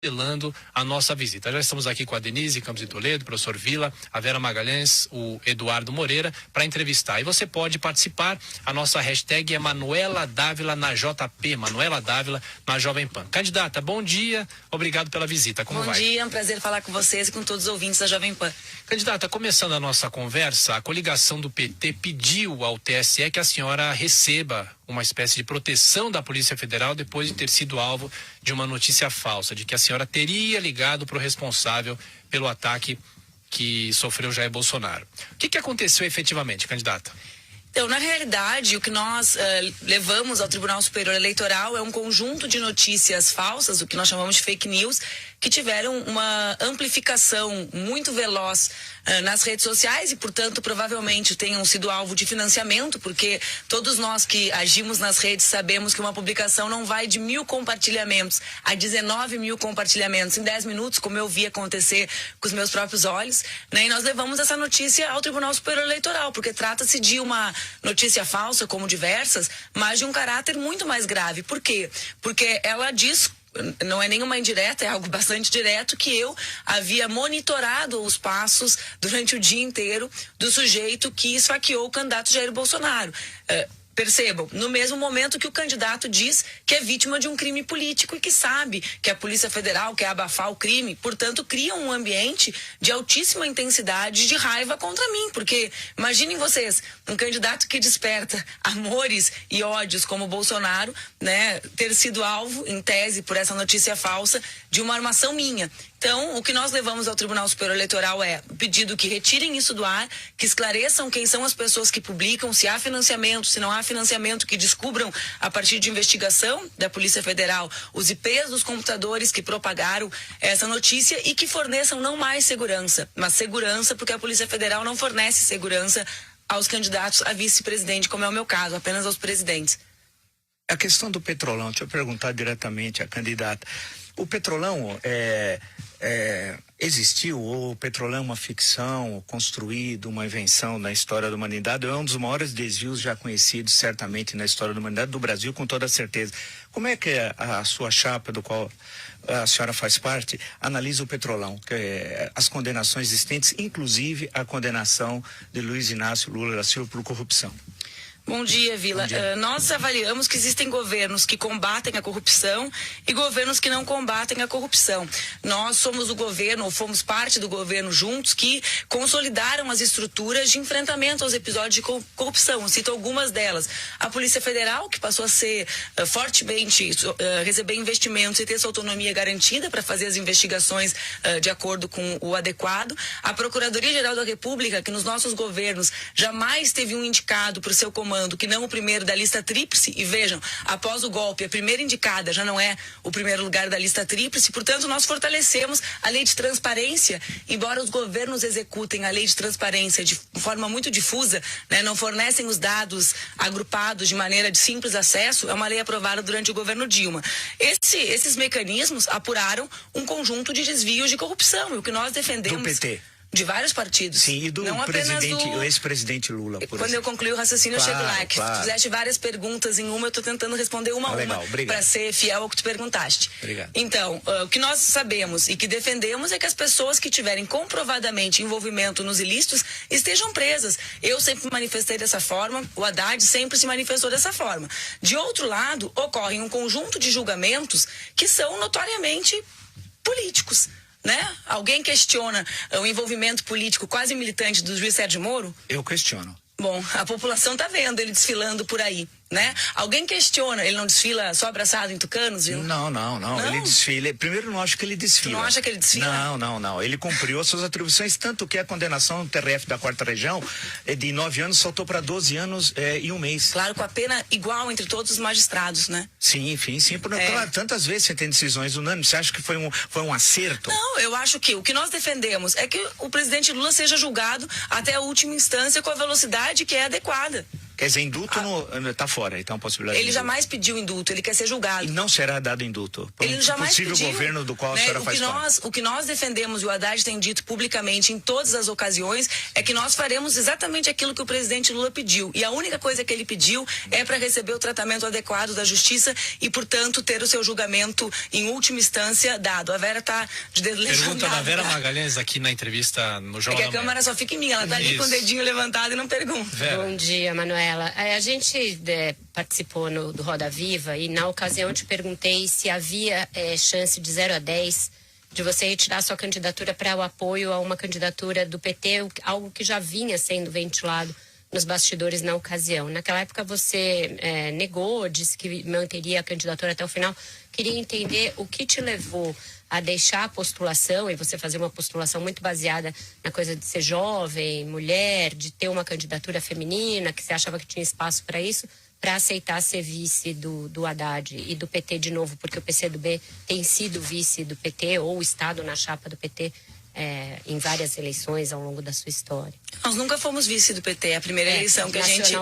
modelando a nossa visita. Já estamos aqui com a Denise Campos de Toledo, o professor Vila, a Vera Magalhães, o Eduardo Moreira, para entrevistar. E você pode participar, a nossa hashtag é Manuela Dávila na JP, Manuela Dávila na Jovem Pan. Candidata, bom dia, obrigado pela visita, como vai? Bom dia, é um prazer falar com vocês e com todos os ouvintes da Jovem Pan. Candidata, começando a nossa conversa, a coligação do PT pediu ao TSE que a senhora receba uma espécie de proteção da Polícia Federal depois de ter sido alvo de uma notícia falsa, de que a senhora teria ligado para o responsável pelo ataque que sofreu Jair Bolsonaro. O que aconteceu efetivamente, candidata? Então, na realidade, o que nós levamos ao Tribunal Superior Eleitoral é um conjunto de notícias falsas, o que nós chamamos de fake news, que tiveram uma amplificação muito veloz nas redes sociais e, portanto, provavelmente tenham sido alvo de financiamento, porque todos nós que agimos nas redes sabemos que uma publicação não vai de 1.000 compartilhamentos a 19.000 compartilhamentos em 10 minutos, como eu vi acontecer com os meus próprios olhos, né? E nós levamos essa notícia ao Tribunal Superior Eleitoral, porque trata-se de uma notícia falsa, como diversas, mas de um caráter muito mais grave. Por quê? Porque ela diz, não é nenhuma indireta, é algo bastante direto, que eu havia monitorado os passos durante o dia inteiro do sujeito que esfaqueou o candidato Jair Bolsonaro. Percebam, no mesmo momento que o candidato diz que é vítima de um crime político e que sabe que a Polícia Federal quer abafar o crime, portanto, cria um ambiente de altíssima intensidade de raiva contra mim, porque imaginem vocês, um candidato que desperta amores e ódios como o Bolsonaro, né, ter sido alvo, em tese, por essa notícia falsa, de uma armação minha. Então, o que nós levamos ao Tribunal Superior Eleitoral é o pedido que retirem isso do ar, que esclareçam quem são as pessoas que publicam, se há financiamento, se não há financiamento, que descubram, a partir de investigação da Polícia Federal, os IPs dos computadores que propagaram essa notícia e que forneçam não mais segurança, mas segurança, porque a Polícia Federal não fornece segurança aos candidatos a vice-presidente, como é o meu caso, apenas aos presidentes. A questão do Petrolão, deixa eu perguntar diretamente à candidata. O Petrolão existiu, ou o Petrolão é uma ficção, construído, uma invenção na história da humanidade, é um dos maiores desvios já conhecidos, certamente, na história da humanidade, do Brasil, com toda certeza. Como é que a sua chapa, do qual a senhora faz parte, analisa o Petrolão, as condenações existentes, inclusive a condenação de Luiz Inácio Lula da Silva por corrupção? Bom dia, Vila. Nós avaliamos que existem governos que combatem a corrupção e governos que não combatem a corrupção. Nós somos o governo, ou fomos parte do governo juntos, que consolidaram as estruturas de enfrentamento aos episódios de corrupção. Eu cito algumas delas. A Polícia Federal, que passou a ser fortemente, receber investimentos e ter sua autonomia garantida para fazer as investigações de acordo com o adequado. A Procuradoria-Geral da República, que nos nossos governos jamais teve um indicado por seu comando que não o primeiro da lista tríplice, e vejam, após o golpe, a primeira indicada já não é o primeiro lugar da lista tríplice, portanto, nós fortalecemos a lei de transparência, embora os governos executem a lei de transparência de forma muito difusa, né, não fornecem os dados agrupados de maneira de simples acesso, é uma lei aprovada durante o governo Dilma. Esses mecanismos apuraram um conjunto de desvios de corrupção, e o que nós defendemos... Do PT. De vários partidos. Sim, e do o ex-presidente Lula, por Quando eu concluir o raciocínio, claro, eu chego lá. Que claro. Tu fizeste várias perguntas em uma, eu estou tentando responder uma para ser fiel ao que tu perguntaste. Obrigado. Então, o que nós sabemos e que defendemos é que as pessoas que tiverem comprovadamente envolvimento nos ilícitos estejam presas. Eu sempre me manifestei dessa forma, o Haddad sempre se manifestou dessa forma. De outro lado, ocorre um conjunto de julgamentos que são notoriamente políticos. Né? Alguém questiona o envolvimento político quase militante do juiz Sérgio Moro? Eu questiono. Bom, a população está vendo ele desfilando por aí, né? Alguém questiona, ele não desfila só abraçado em tucanos, viu? Não. Ele desfila. Primeiro, eu não acho que ele desfila. Tu não acha que ele desfila? Não. Ele cumpriu as suas atribuições, tanto que a condenação do TRF da 4ª Região de 9 anos saltou para 12 anos e 1 mês. Claro, com a pena igual entre todos os magistrados, né? Sim. Claro, tantas vezes você tem decisões unânimes. Você acha que foi um acerto? Não, eu acho que o que nós defendemos é que o presidente Lula seja julgado até a última instância com a velocidade que é adequada. Quer dizer, indulto está fora, então a possibilidade. Ele jamais pediu indulto, ele quer ser julgado. E não será dado indulto por ele jamais possível pediu, governo do qual a senhora faz parte. O que nós defendemos, e o Haddad tem dito publicamente em todas as ocasiões, é que nós faremos exatamente aquilo que o presidente Lula pediu. E a única coisa que ele pediu é para receber o tratamento adequado da justiça e, portanto, ter o seu julgamento em última instância dado. A Vera está de dedo levantado. Pergunta da Vera Magalhães aqui na entrevista no Jornal da Manhã. A câmera só fica em mim, ela está ali com o dedinho levantado e não pergunta. Vera. Bom dia, Manuela. A gente participou do Roda Viva e na ocasião te perguntei se havia chance de 0 a 10 de você retirar sua candidatura para o apoio a uma candidatura do PT, algo que já vinha sendo ventilado nos bastidores na ocasião. Naquela época você negou, disse que manteria a candidatura até o final. Queria entender o que te levou a deixar a postulação, e você fazer uma postulação muito baseada na coisa de ser jovem, mulher, de ter uma candidatura feminina, que você achava que tinha espaço para isso, para aceitar ser vice do Haddad e do PT de novo, porque o PCdoB tem sido vice do PT ou estado na chapa do PT em várias eleições ao longo da sua história. Nós nunca fomos vice do PT, é a primeira eleição que a gente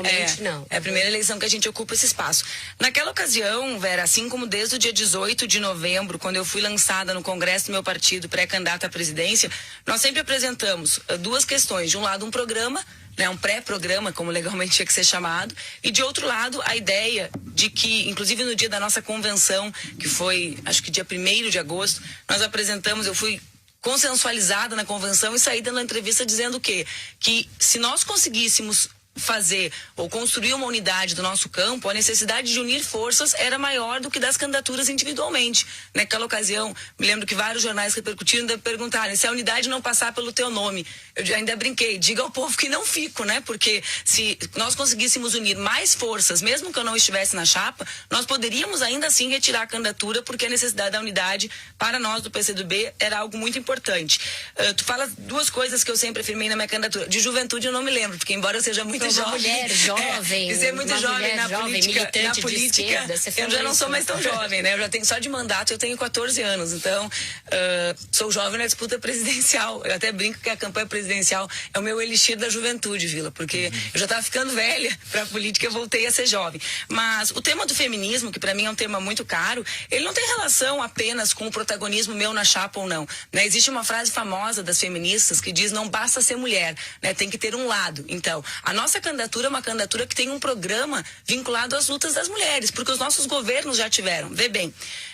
não. É a primeira eleição que a gente ocupa esse espaço. Naquela ocasião, Vera, assim como desde o dia 18 de novembro, quando eu fui lançada no Congresso do meu partido pré-candidata à presidência, nós sempre apresentamos duas questões. De um lado, um programa, um pré-programa, como legalmente tinha que ser chamado, e de outro lado, a ideia de que, inclusive no dia da nossa convenção, que foi, acho que dia 1º de agosto, nós apresentamos, eu fui consensualizada na convenção e saí dando uma entrevista dizendo o quê? Que se nós conseguíssemos fazer ou construir uma unidade do nosso campo, a necessidade de unir forças era maior do que das candidaturas individualmente. Naquela ocasião, me lembro que vários jornais repercutiram e perguntaram se a unidade não passar pelo teu nome. Eu ainda brinquei, diga ao povo que não fico, né? Porque se nós conseguíssemos unir mais forças, mesmo que eu não estivesse na chapa, nós poderíamos ainda assim retirar a candidatura, porque a necessidade da unidade para nós do PCdoB era algo muito importante. Tu fala duas coisas que eu sempre afirmei na minha candidatura. De juventude eu não me lembro, porque embora eu seja muito uma mulher jovem, ser muito jovem na política, esquerda, eu já não sou mais tão jovem, né? Eu já tenho só de mandato, eu tenho 14 anos, então sou jovem na disputa presidencial. Eu até brinco que a campanha presidencial é o meu elixir da juventude, Vila, porque eu já estava ficando velha para a política, eu voltei a ser jovem. Mas o tema do feminismo, que para mim é um tema muito caro, ele não tem relação apenas com o protagonismo meu na chapa ou não, né? Existe uma frase famosa das feministas que diz: não basta ser mulher, né? Tem que ter um lado. Então, a nossa candidatura é uma candidatura que tem um programa vinculado às lutas das mulheres, porque os nossos governos já tiveram. Vê bem,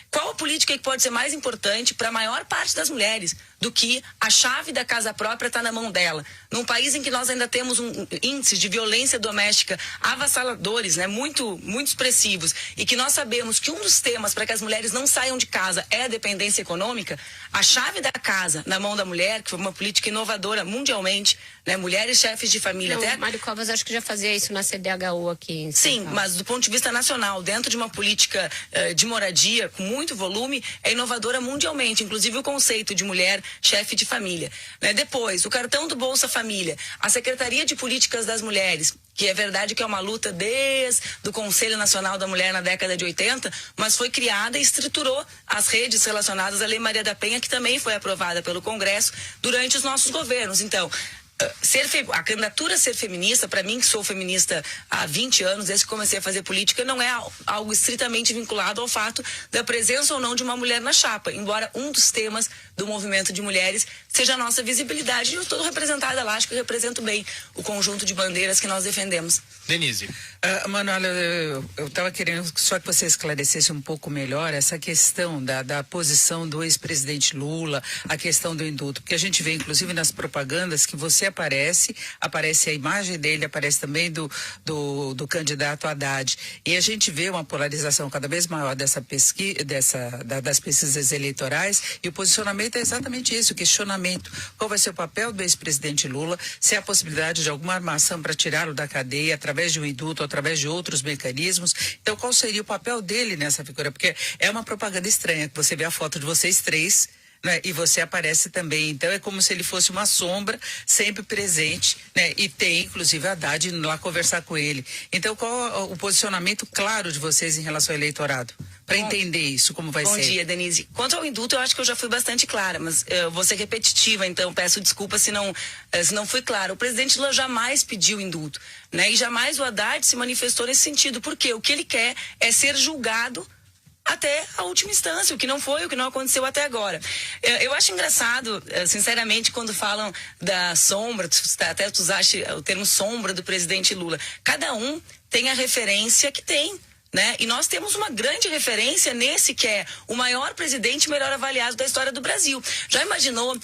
qual a política que pode ser mais importante para a maior parte das mulheres do que a chave da casa própria está na mão dela? Num país em que nós ainda temos índices de violência doméstica avassaladores, né, muito expressivos, e que nós sabemos que um dos temas para que as mulheres não saiam de casa é a dependência econômica, a chave da casa na mão da mulher, que foi uma política inovadora mundialmente, né, mulheres chefes de família. Não, Mário Covas acho que já fazia isso na CDHU aqui em São Paulo. Sim, mas do ponto de vista nacional, dentro de uma política de moradia com muito volume, é inovadora mundialmente, inclusive o conceito de mulher chefe de família, né? Depois, o cartão do Bolsa Família, a Secretaria de Políticas das Mulheres, que é verdade que é uma luta desde o Conselho Nacional da Mulher na década de 80, mas foi criada e estruturou as redes relacionadas à Lei Maria da Penha, que também foi aprovada pelo Congresso durante os nossos governos. Então, a candidatura a ser feminista, para mim que sou feminista há 20 anos, desde que comecei a fazer política, não é algo estritamente vinculado ao fato da presença ou não de uma mulher na chapa, embora um dos temas do movimento de mulheres seja a nossa visibilidade. E eu estou representada lá, acho que eu represento bem o conjunto de bandeiras que nós defendemos. Denise. Manuela, eu estava querendo só que você esclarecesse um pouco melhor essa questão da posição do ex-presidente Lula, a questão do indulto, porque a gente vê inclusive nas propagandas que você aparece a imagem dele, aparece também do candidato Haddad, e a gente vê uma polarização cada vez maior dessa pesquisa, das pesquisas eleitorais, e o posicionamento é exatamente isso, o questionamento: qual vai ser o papel do ex-presidente Lula, se há a possibilidade de alguma armação para tirá-lo da cadeia através de um indulto, através de outros mecanismos. Então, qual seria o papel dele nessa figura? Porque é uma propaganda estranha, que você vê a foto de vocês três, né? E você aparece também. Então é como se ele fosse uma sombra sempre presente, né? E tem, inclusive, a Haddad indo lá conversar com ele. Então, qual o posicionamento claro de vocês em relação ao eleitorado? Para entender isso, como vai ser. Bom dia, Denise. Quanto ao indulto, eu acho que eu já fui bastante clara, mas eu vou ser repetitiva, então peço desculpa se não fui clara. O presidente Lula jamais pediu indulto, né? E jamais o Haddad se manifestou nesse sentido, porque o que ele quer é ser julgado até a última instância, o que não foi, o que não aconteceu até agora. Eu acho engraçado, sinceramente, quando falam da sombra, até tu usaste o termo sombra do presidente Lula. Cada um tem a referência que tem, né? E nós temos uma grande referência nesse que é o maior presidente melhor avaliado da história do Brasil. Já imaginou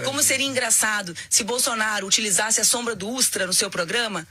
como seria engraçado se Bolsonaro utilizasse a sombra do Ustra no seu programa?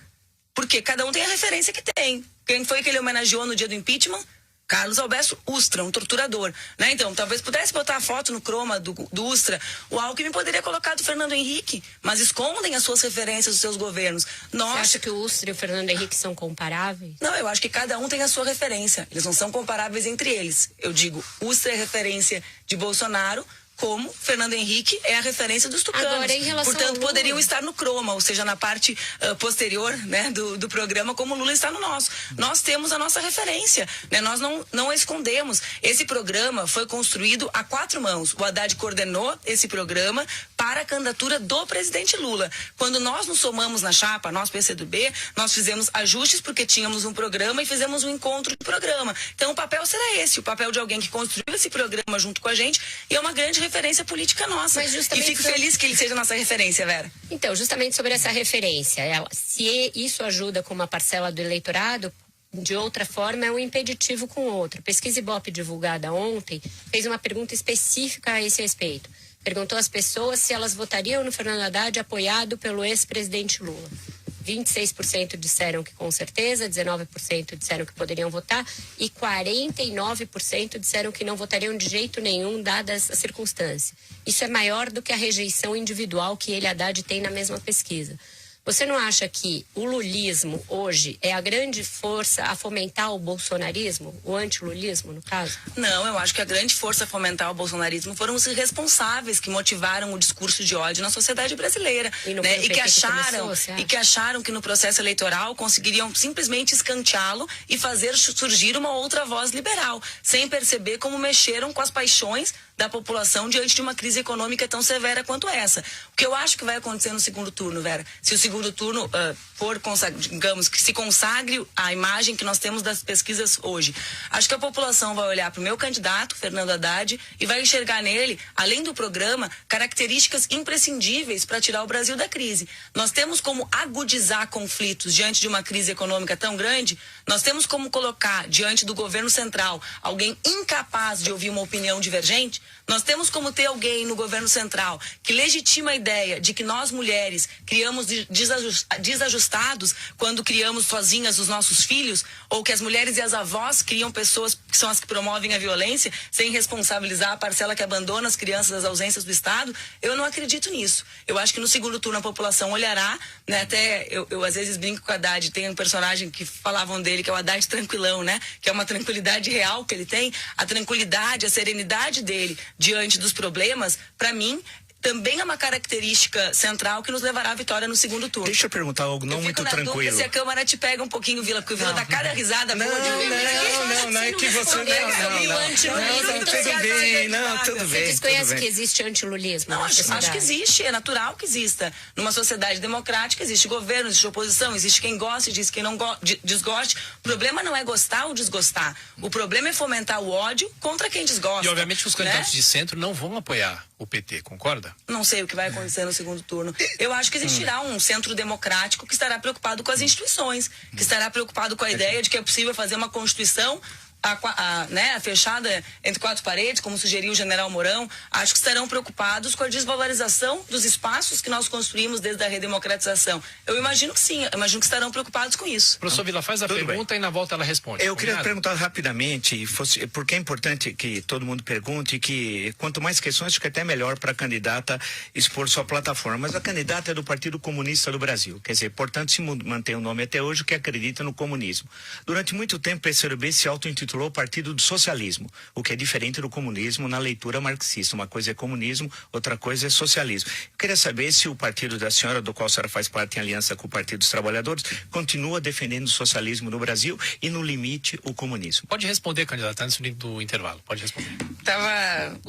Porque cada um tem a referência que tem. Quem foi que ele homenageou no dia do impeachment? Carlos Alberto Ustra, um torturador, né? Então, talvez pudesse botar a foto no croma do Ustra. O Alckmin poderia colocar do Fernando Henrique, mas escondem as suas referências dos seus governos. Você acha que o Ustra e o Fernando Henrique são comparáveis? Não, eu acho que cada um tem a sua referência. Eles não são comparáveis entre eles. Eu digo, Ustra é referência de Bolsonaro, como Fernando Henrique é a referência dos tucanos. Agora, em relação portanto, poderiam estar no croma, ou seja, na parte posterior, né, do programa, como o Lula está no nosso. Nós temos a nossa referência, né? Nós não a escondemos. Esse programa foi construído a 4 mãos. O Haddad coordenou esse programa para a candidatura do presidente Lula. Quando nós nos somamos na chapa, nós PCdoB, nós fizemos ajustes porque tínhamos um programa e fizemos um encontro de programa. Então, o papel será esse, o papel de alguém que construiu esse programa junto com a gente, e é uma grande referência política nossa. E fico feliz que ele seja nossa referência, Vera. Então, justamente sobre essa referência, se isso ajuda com uma parcela do eleitorado, de outra forma é um impeditivo com o outro. Pesquisa Ibope divulgada ontem fez uma pergunta específica a esse respeito. Perguntou às pessoas se elas votariam no Fernando Haddad apoiado pelo ex-presidente Lula. 26% disseram que com certeza, 19% disseram que poderiam votar e 49% disseram que não votariam de jeito nenhum, dadas as circunstâncias. Isso é maior do que a rejeição individual que ele, Haddad, tem na mesma pesquisa. Você não acha que o lulismo hoje é a grande força a fomentar o bolsonarismo, o antilulismo, no caso? Não, eu acho que a grande força a fomentar o bolsonarismo foram os irresponsáveis que motivaram o discurso de ódio na sociedade brasileira, né? E que acharam que no processo eleitoral conseguiriam simplesmente escanteá-lo e fazer surgir uma outra voz liberal, sem perceber como mexeram com as paixões da população diante de uma crise econômica tão severa quanto essa. O que eu acho que vai acontecer no segundo turno, Vera, se o segundo turno for, digamos, que se consagre a imagem que nós temos das pesquisas hoje, acho que a população vai olhar para o meu candidato, Fernando Haddad, e vai enxergar nele, além do programa, características imprescindíveis para tirar o Brasil da crise. Nós temos como agudizar conflitos diante de uma crise econômica tão grande, nós temos como colocar diante do governo central alguém incapaz de ouvir uma opinião divergente. Nós temos como ter alguém no governo central que legitima a ideia de que nós mulheres criamos desajustados quando criamos sozinhas os nossos filhos, ou que as mulheres e as avós criam pessoas que são as que promovem a violência sem responsabilizar a parcela que abandona as crianças das ausências do Estado. Eu não acredito nisso. Eu acho que no segundo turno a população olhará, né? Até eu às vezes brinco com o Haddad, tem um personagem que falavam dele, que é o Haddad tranquilão, né? Que é uma tranquilidade real que ele tem, a tranquilidade, a serenidade dele diante dos problemas, para mim, também é uma característica central que nos levará à vitória no segundo turno. Deixa eu perguntar algo não muito tranquilo. Se a Câmara te pega um pouquinho, Vila, porque o Vila dá cada risada boa de ver. Não, é que você tudo bem. Você desconhece que existe antilulismo? Não, acho que existe, é natural que exista. Numa sociedade democrática existe governo, existe oposição, existe quem gosta e diz quem não desgoste. O problema não é gostar ou desgostar. O problema é fomentar o ódio contra quem desgosta. E obviamente os candidatos de centro não vão apoiar o PT, concorda? Não sei o que vai acontecer no segundo turno. Eu acho que existirá um centro democrático que estará preocupado com as instituições, que estará preocupado com a ideia de que é possível fazer uma Constituição fechada entre 4 paredes, como sugeriu o general Mourão. Acho que estarão preocupados com a desvalorização dos espaços que nós construímos desde a redemocratização. Eu imagino que sim, eu imagino que estarão preocupados com isso. Professor Vila, faz a pergunta e na volta ela responde. Eu queria perguntar rapidamente, porque é importante que todo mundo pergunte, que quanto mais questões, acho que até melhor para a candidata expor sua plataforma. Mas a candidata é do Partido Comunista do Brasil, quer dizer, portanto, se mantém o nome até hoje, que acredita no comunismo. Durante muito tempo, o PCdoB se auto-intitulou intitulou Partido do Socialismo, o que é diferente do comunismo na leitura marxista. Uma coisa é comunismo, outra coisa é socialismo. Eu queria saber se o partido da senhora, do qual a senhora faz parte em aliança com o Partido dos Trabalhadores, continua defendendo o socialismo no Brasil e, no limite, o comunismo. Pode responder, candidato, antes do intervalo. Pode responder. Estava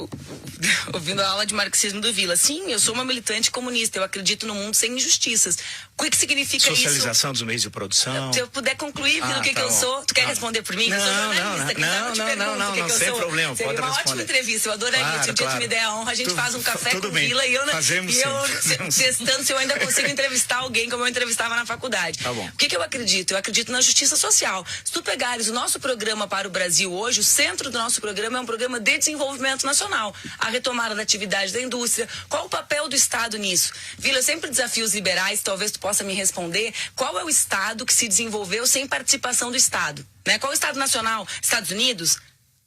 ouvindo a aula de marxismo do Vila. Sim, eu sou uma militante comunista. Eu acredito no mundo sem injustiças. O que significa Socialização isso? dos meios de produção. Se eu puder concluir, Vila, o que eu sou. Tu quer responder por mim? Não, eu sou jornalista. não, sem problema. Seria pode uma responder. ótima entrevista. Eu adoraria. Se um dia tu me der a honra, a gente faz um café com o Vila e eu testando se eu ainda consigo entrevistar alguém como eu entrevistava na faculdade. Tá bom. O que eu acredito? Eu acredito na justiça social. Se tu pegares o nosso programa para o Brasil hoje, o centro do nosso programa é um programa de desenvolvimento nacional. A retomada da atividade da indústria. Qual o papel do Estado nisso? Vila, eu sempre desafio os liberais, talvez tu possa me responder. Qual é o Estado que se desenvolveu sem participação do Estado? Né? Qual é o Estado nacional? Estados Unidos?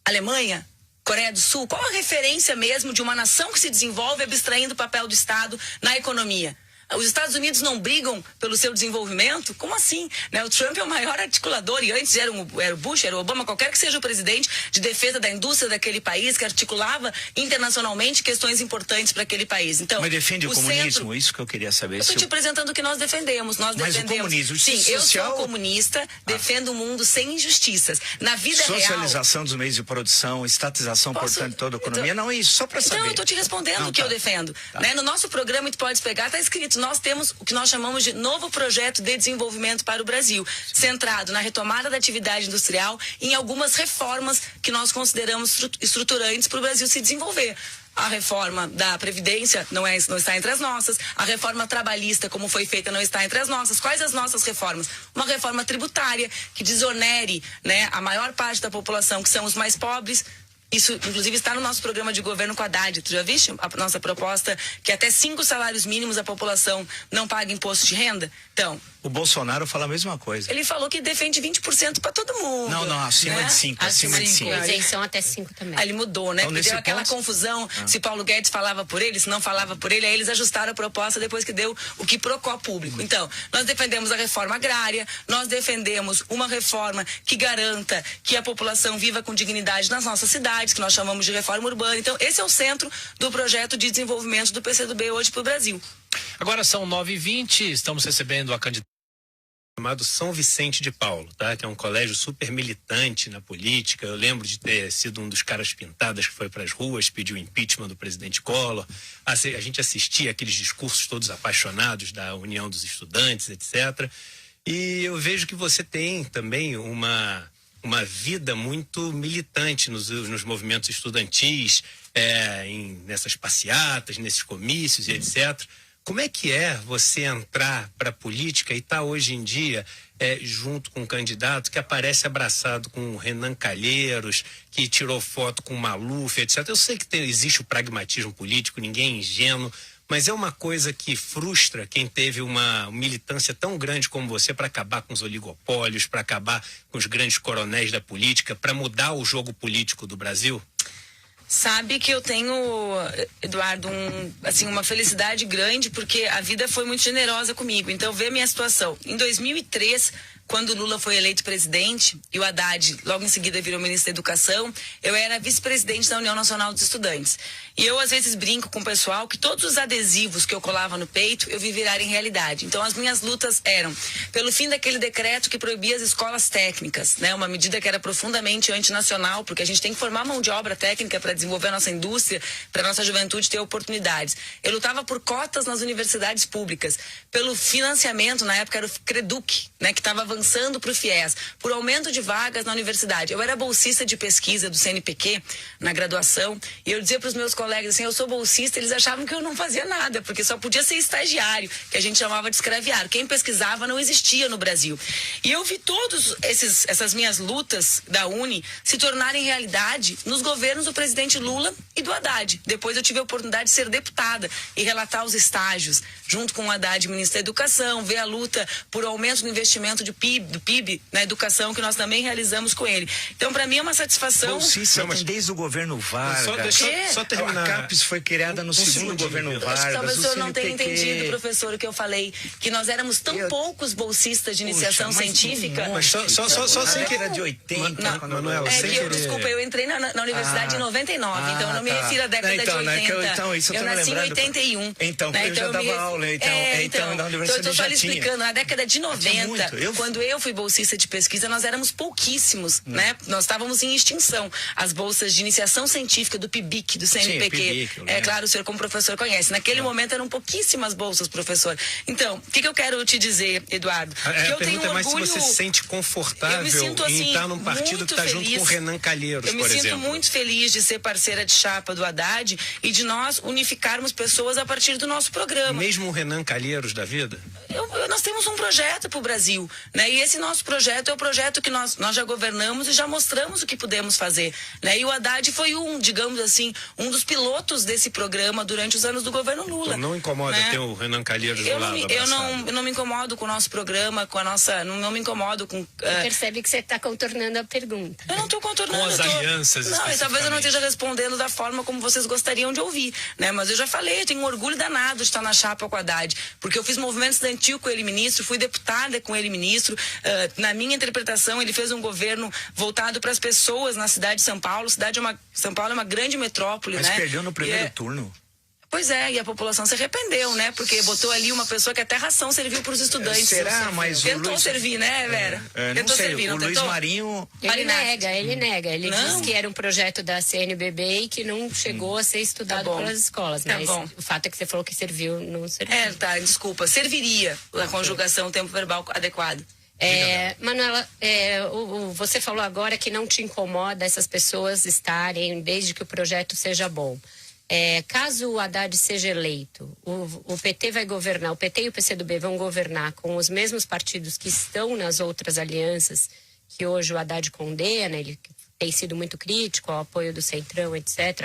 Alemanha? Coreia do Sul? Qual a referência mesmo de uma nação que se desenvolve abstraindo o papel do Estado na economia? Os Estados Unidos não brigam pelo seu desenvolvimento? Como assim? Né? O Trump é o maior articulador, e antes era o Bush, era o Obama, qualquer que seja o presidente, de defesa da indústria daquele país, que articulava internacionalmente questões importantes para aquele país. Então, mas defende o comunismo? Isso que eu queria saber. Eu estou te apresentando o que nós defendemos. Mas defendemos. O comunismo, sim, social... eu sou comunista, defendo um mundo sem injustiças. Na vida Socialização dos meios de produção, estatização, portanto, toda a economia. Não é isso, só para saber. Então, eu estou te respondendo o que eu defendo. Tá. Né? No nosso programa, tu pode pegar, está escrito, nós temos o que nós chamamos de novo projeto de desenvolvimento para o Brasil, centrado na retomada da atividade industrial e em algumas reformas que nós consideramos estruturantes para o Brasil se desenvolver. A reforma da Previdência não está entre as nossas. A reforma trabalhista, como foi feita, não está entre as nossas. Quais as nossas reformas? Uma reforma tributária que desonere, né, a maior parte da população, que são os mais pobres. Isso, inclusive, está no nosso programa de governo com a Haddad. Tu já viste a nossa proposta que até 5 salários mínimos a população não paga imposto de renda? Então... O Bolsonaro fala a mesma coisa. Ele falou que defende 20% para todo mundo. Não, acima de 5. Acima de 5. Isenção até 5 também. Aí ele mudou, né? Então, porque deu aquela ponto... confusão se Paulo Guedes falava por ele, se não falava por ele. Aí eles ajustaram a proposta depois que deu o que procó público. Então, nós defendemos a reforma agrária, nós defendemos uma reforma que garanta que a população viva com dignidade nas nossas cidades, que nós chamamos de reforma urbana. Então, esse é o centro do projeto de desenvolvimento do PCdoB hoje para o Brasil. Agora são 9h20, estamos recebendo a candidata chamado São Vicente de Paulo, tá? Que é um colégio super militante na política. Eu lembro de ter sido um dos caras pintadas que foi para as ruas, pediu impeachment do presidente Collor. A gente assistia aqueles discursos todos apaixonados da União dos Estudantes, etc. E eu vejo que você tem também uma vida muito militante nos movimentos estudantis, nessas passeatas, nesses comícios e etc. Como é que é você entrar para a política e estar hoje em dia junto com um candidato que aparece abraçado com o Renan Calheiros, que tirou foto com o Maluf, etc. Eu sei que existe o pragmatismo político, ninguém é ingênuo, mas é uma coisa que frustra quem teve uma militância tão grande como você para acabar com os oligopólios, para acabar com os grandes coronéis da política, para mudar o jogo político do Brasil? Sabe que eu tenho, Eduardo, uma felicidade grande, porque a vida foi muito generosa comigo. Então, vê a minha situação. Em 2003, quando o Lula foi eleito presidente e o Haddad logo em seguida virou ministro da Educação, eu era vice-presidente da União Nacional dos Estudantes. E eu, às vezes, brinco com o pessoal que todos os adesivos que eu colava no peito, eu vi virarem realidade. Então, as minhas lutas eram pelo fim daquele decreto que proibia as escolas técnicas, né? Uma medida que era profundamente antinacional, porque a gente tem que formar mão de obra técnica para desenvolver a nossa indústria, para a nossa juventude ter oportunidades. Eu lutava por cotas nas universidades públicas, pelo financiamento, na época era o Creduc, né? Que estava avançando para o FIES, por aumento de vagas na universidade. Eu era bolsista de pesquisa do CNPq na graduação, e eu dizia para os meus colegas assim, eu sou bolsista, eles achavam que eu não fazia nada, porque só podia ser estagiário, que a gente chamava de escraviário. Quem pesquisava não existia no Brasil. E eu vi todas essas minhas lutas da Uni se tornarem realidade nos governos do presidente Lula e do Haddad. Depois eu tive a oportunidade de ser deputada e relatar os estágios, junto com o Haddad, ministro da Educação, ver a luta por aumento do investimento de PIB PIB na educação, que nós também realizamos com ele. Então, para mim é uma satisfação. Bolsista tem desde o governo Vargas. Só terminar. A CAPES foi criada no segundo governo Vargas. Talvez o senhor não tenha entendido, professor, o que eu falei, que nós éramos tão poucos bolsistas de iniciação científica. Mas só sem querer de 80, Manuela, sem querer. Desculpa, eu entrei na universidade em 99, então eu não me refiro à década de 80. Então, isso eu nasci em 81. Então, eu já dava aula, então na universidade eu tô só lhe explicando, na década de 90, quando eu fui bolsista de pesquisa, nós éramos pouquíssimos, né? Nós estávamos em extinção. As bolsas de iniciação científica do PIBIC, do CNPq, claro, o senhor como professor conhece. Naquele momento eram pouquíssimas bolsas, professor. Então, o que eu quero te dizer, Eduardo? Que eu tenho um orgulho... se você se sente confortável em estar num partido que está junto com o Renan Calheiros, por exemplo. Eu me sinto muito feliz de ser parceira de chapa do Haddad e de nós unificarmos pessoas a partir do nosso programa. Mesmo o Renan Calheiros da vida? Nós temos um projeto para o Brasil, né? E esse nosso projeto é o projeto que nós já governamos e já mostramos o que podemos fazer, né? E o Haddad foi digamos assim, um dos pilotos desse programa durante os anos do governo Lula. Então não incomoda, né? Ter o Renan Calheiros do lado abraçado. Eu não me incomodo com o nosso programa, com a nossa... Não me incomodo com... Percebe que você está contornando a pergunta. Eu não estou contornando. Com as alianças, não, e talvez eu não esteja respondendo da forma como vocês gostariam de ouvir, né? Mas eu já falei, eu tenho um orgulho danado de estar na chapa com o Haddad, porque eu fiz movimento estudantil com ele ministro, fui deputada com ele ministro. Na minha interpretação, ele fez um governo voltado para as pessoas na cidade de São Paulo. São Paulo é uma grande metrópole, né? Mas perdeu no primeiro turno. Pois é, e a população se arrependeu, né? Porque botou ali uma pessoa que até ração serviu para os estudantes. Será? Mas tentou servir, né, Vera? Tentou servir, não tentou? O Luiz Marinho... Ele nega. Ele disse que era um projeto da CNBB e que não chegou a ser estudado pelas escolas. Mas o fato é que você falou que serviu, não serviu. Desculpa. Serviria a conjugação, o tempo verbal adequado. Manuela, você falou agora que não te incomoda essas pessoas estarem, desde que o projeto seja bom. Caso o Haddad seja eleito, o PT vai governar, o PT e o PCdoB vão governar com os mesmos partidos que estão nas outras alianças que hoje o Haddad condena, ele tem sido muito crítico ao apoio do Centrão, etc.,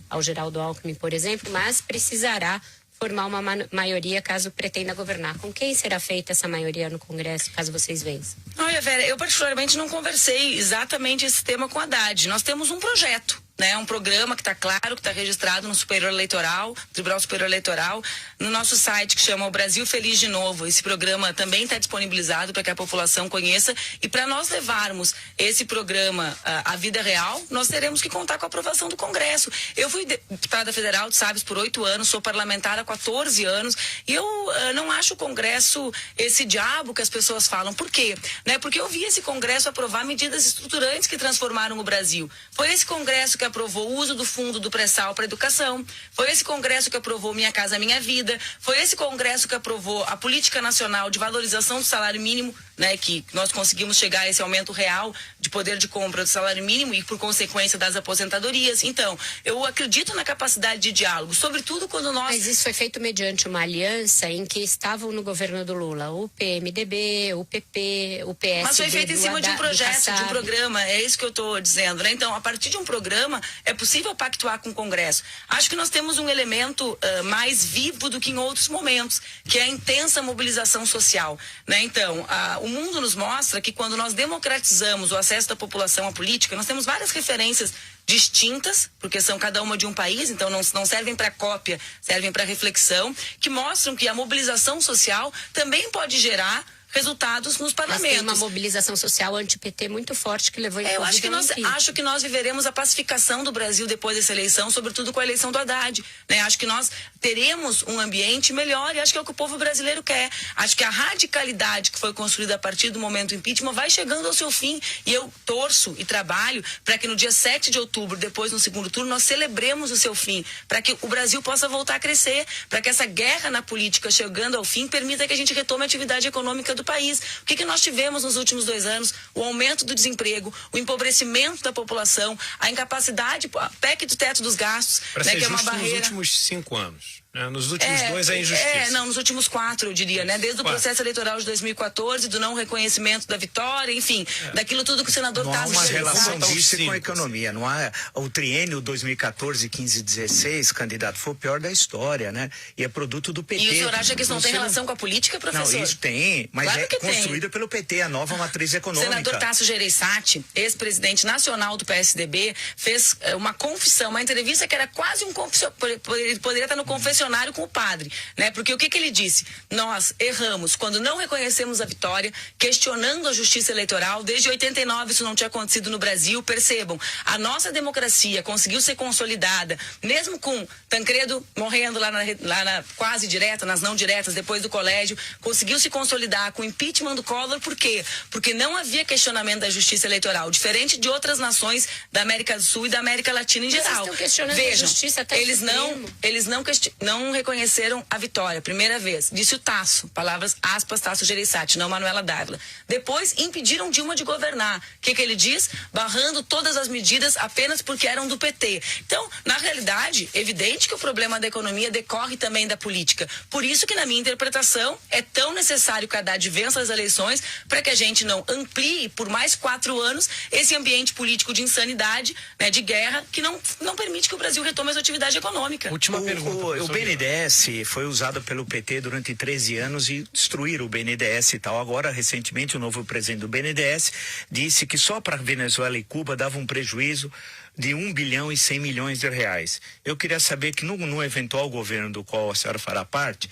ao Geraldo Alckmin, por exemplo, mas precisará formar uma maioria caso pretenda governar. Com quem será feita essa maioria no Congresso, caso vocês vençam? Olha, Vera, eu particularmente não conversei exatamente esse tema com o Haddad. Nós temos um projeto, né? Um programa que está claro, que está registrado no Superior Eleitoral, Tribunal Superior Eleitoral, no nosso site que chama O Brasil Feliz de Novo. Esse programa também está disponibilizado para que a população conheça, e para nós levarmos esse programa à vida real, nós teremos que contar com a aprovação do Congresso. Eu fui deputada federal, tu sabes, por 8 anos, sou parlamentar há 14 anos, e eu não acho o Congresso esse diabo que as pessoas falam. Por quê? Né? Porque eu vi esse Congresso aprovar medidas estruturantes que transformaram o Brasil. Foi esse Congresso que aprovou o uso do fundo do pré-sal para educação, foi esse Congresso que aprovou Minha Casa Minha Vida, foi esse Congresso que aprovou a Política Nacional de Valorização do Salário Mínimo, né, que nós conseguimos chegar a esse aumento real de poder de compra do salário mínimo e, por consequência, das aposentadorias. Então, eu acredito na capacidade de diálogo, sobretudo quando nós... Mas isso foi feito mediante uma aliança em que estavam no governo do Lula o PMDB, o PP, o PSD... Mas foi feito em cima de um projeto, de um programa, é isso que eu estou dizendo, né? Então, a partir de um programa, é possível pactuar com o Congresso. Acho que nós temos um elemento mais vivo do que em outros momentos, que é a intensa mobilização social, né? Então, o mundo nos mostra que quando nós democratizamos o acesso da população à política, nós temos várias referências distintas, porque são cada uma de um país, então não servem para cópia, servem para reflexão, que mostram que a mobilização social também pode gerar resultados nos parlamentos. Mas tem uma mobilização social anti-PT muito forte que levou eu acho que nós viveremos a pacificação do Brasil depois dessa eleição, sobretudo com a eleição do Haddad, né? Acho que nós teremos um ambiente melhor e acho que é o que o povo brasileiro quer. Acho que a radicalidade que foi construída a partir do momento do impeachment vai chegando ao seu fim, e eu torço e trabalho para que no dia 7 de outubro, depois no segundo turno, nós celebremos o seu fim, para que o Brasil possa voltar a crescer, para que essa guerra na política chegando ao fim permita que a gente retome a atividade econômica do país. O que nós tivemos nos últimos 2 anos? O aumento do desemprego, o empobrecimento da população, a incapacidade, a PEC do teto dos gastos, né, que é uma barreira. Nos últimos 5 anos. Nos últimos 2 é injustiça. Não, nos últimos 4, eu diria, né? Desde o processo eleitoral de 2014, do não reconhecimento da vitória, enfim, daquilo tudo que o senador Tasso... Não há uma relação disso com a economia, não há... O triênio 2014, 15, 16, candidato, foi o pior da história, né? E é produto do PT. E o senhor acha que isso não tem relação com a política, professor? Não, isso tem, mas claro que construída pelo PT, a nova matriz econômica. O senador Tasso Gereissati, ex-presidente nacional do PSDB, fez uma confissão, uma entrevista que era quase um confissão, ele poderia estar no confessionário com o padre, né? Porque o que ele disse? Nós erramos quando não reconhecemos a vitória, questionando a justiça eleitoral. Desde 89 isso não tinha acontecido no Brasil. Percebam, a nossa democracia conseguiu ser consolidada, mesmo com Tancredo morrendo lá na quase direta, nas não diretas, depois do colégio, conseguiu se consolidar com o impeachment do Collor. Por quê? Porque não havia questionamento da justiça eleitoral, diferente de outras nações da América do Sul e da América Latina em geral. Vejam, a justiça até eles não reconheceram a vitória, primeira vez, disse o Tasso, palavras aspas, Tasso Gereissati, não Manuela Dávila. Depois impediram Dilma de governar. O que ele diz? Barrando todas as medidas apenas porque eram do PT. Então, na realidade, evidente que o problema da economia decorre também da política. Por isso que, na minha interpretação, é tão necessário que a Haddad vença as eleições para que a gente não amplie por mais 4 anos esse ambiente político de insanidade, né, de guerra, que não permite que o Brasil retome a sua atividade econômica. Última pergunta. O BNDES foi usado pelo PT durante 13 anos e destruíram o BNDES e tal. Agora, recentemente, o novo presidente do BNDES disse que só para Venezuela e Cuba dava um prejuízo de 1 bilhão e 100 milhões de reais. Eu queria saber que no eventual governo do qual a senhora fará parte,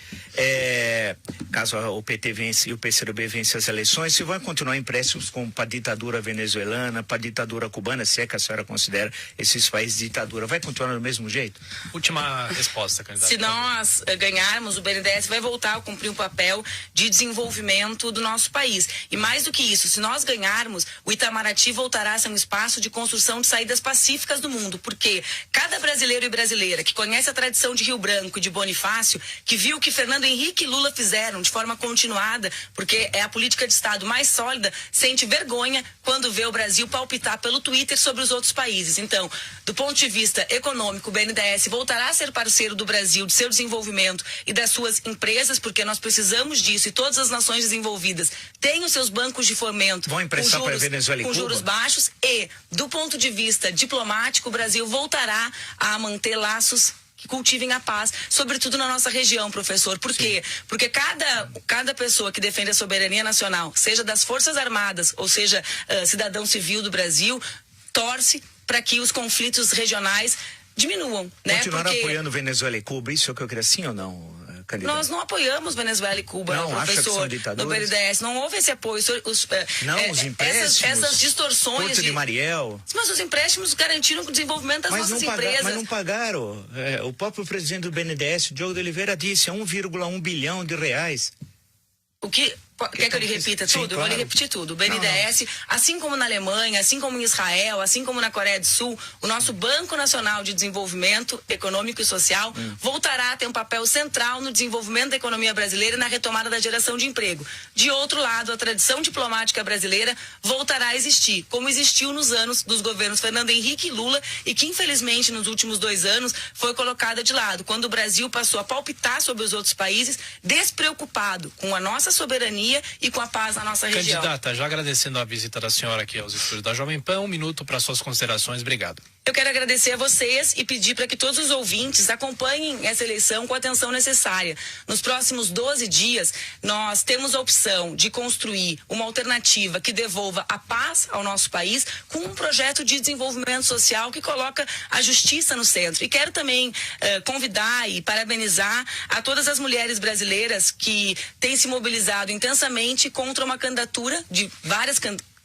caso o PT vence e o PCdoB vence as eleições, se vão continuar empréstimos para a ditadura venezuelana, para a ditadura cubana, se é que a senhora considera esses países ditadura, vai continuar do mesmo jeito? Última resposta, candidato. Se nós ganharmos, o BNDES vai voltar a cumprir um papel de desenvolvimento do nosso país. E mais do que isso, se nós ganharmos, o Itamaraty voltará a ser um espaço de construção de saídas pacíficas do mundo, porque cada brasileiro e brasileira que conhece a tradição de Rio Branco e de Bonifácio, que viu o que Fernando Henrique e Lula fizeram de forma continuada, porque é a política de Estado mais sólida, sente vergonha quando vê o Brasil palpitar pelo Twitter sobre os outros países. Então, do ponto de vista econômico, o BNDES voltará a ser parceiro do Brasil, de seu desenvolvimento e das suas empresas, porque nós precisamos disso, e todas as nações desenvolvidas têm os seus bancos de fomento vão emprestar para Venezuela e com Cuba? Juros baixos, e do ponto de vista diplomático, o Brasil voltará a manter laços que cultivem a paz, sobretudo na nossa região, professor. Por quê? Porque cada pessoa que defende a soberania nacional, seja das Forças Armadas, ou seja, cidadão civil do Brasil, torce para que os conflitos regionais diminuam, né? Continuar apoiando Venezuela e Cuba, isso é o que eu queria, sim ou não? Candidato. Nós não apoiamos Venezuela e Cuba, não, professor, no BNDES. Não houve esse apoio. Os empréstimos, essas distorções. Porto de Mariel. Mas os empréstimos garantiram o desenvolvimento das nossas empresas. Mas não pagaram. O próprio presidente do BNDES, Diogo de Oliveira, disse 1,1 bilhão de reais. O que... Quer que eu lhe repita tudo? Sim, claro. Eu vou lhe repetir tudo. O BNDES, assim como na Alemanha, assim como em Israel, assim como na Coreia do Sul, o nosso Banco Nacional de Desenvolvimento Econômico e Social voltará a ter um papel central no desenvolvimento da economia brasileira e na retomada da geração de emprego. De outro lado, a tradição diplomática brasileira voltará a existir, como existiu nos anos dos governos Fernando Henrique e Lula, e que infelizmente nos últimos 2 anos foi colocada de lado, quando o Brasil passou a palpitar sobre os outros países, despreocupado com a nossa soberania e com a paz na nossa região. Candidata, já agradecendo a visita da senhora aqui aos estúdios da Jovem Pan, 1 minuto para suas considerações. Obrigado. Eu quero agradecer a vocês e pedir para que todos os ouvintes acompanhem essa eleição com a atenção necessária. Nos próximos 12 dias, nós temos a opção de construir uma alternativa que devolva a paz ao nosso país com um projeto de desenvolvimento social que coloca a justiça no centro. E quero também convidar e parabenizar a todas as mulheres brasileiras que têm se mobilizado intensamente contra uma candidatura de várias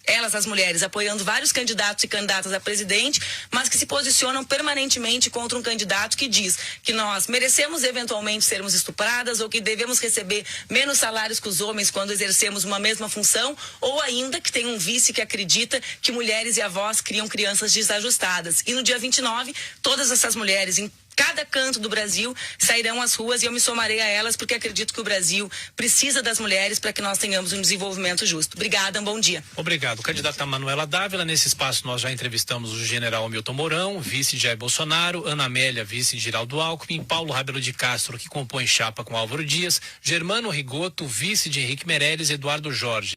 elas, as mulheres, apoiando vários candidatos e candidatas a presidente, mas que se posicionam permanentemente contra um candidato que diz que nós merecemos eventualmente sermos estupradas ou que devemos receber menos salários que os homens quando exercemos uma mesma função, ou ainda que tem um vice que acredita que mulheres e avós criam crianças desajustadas. E no dia 29, todas essas mulheres, cada canto do Brasil sairão às ruas e eu me somarei a elas porque acredito que o Brasil precisa das mulheres para que nós tenhamos um desenvolvimento justo. Obrigada, um bom dia. Obrigado. Candidata Manuela Dávila, nesse espaço nós já entrevistamos o general Hamilton Mourão, vice de Jair Bolsonaro, Ana Amélia, vice de Geraldo Alckmin, Paulo Rabelo de Castro, que compõe chapa com Álvaro Dias, Germano Rigoto, vice de Henrique Meirelles, Eduardo Jorge.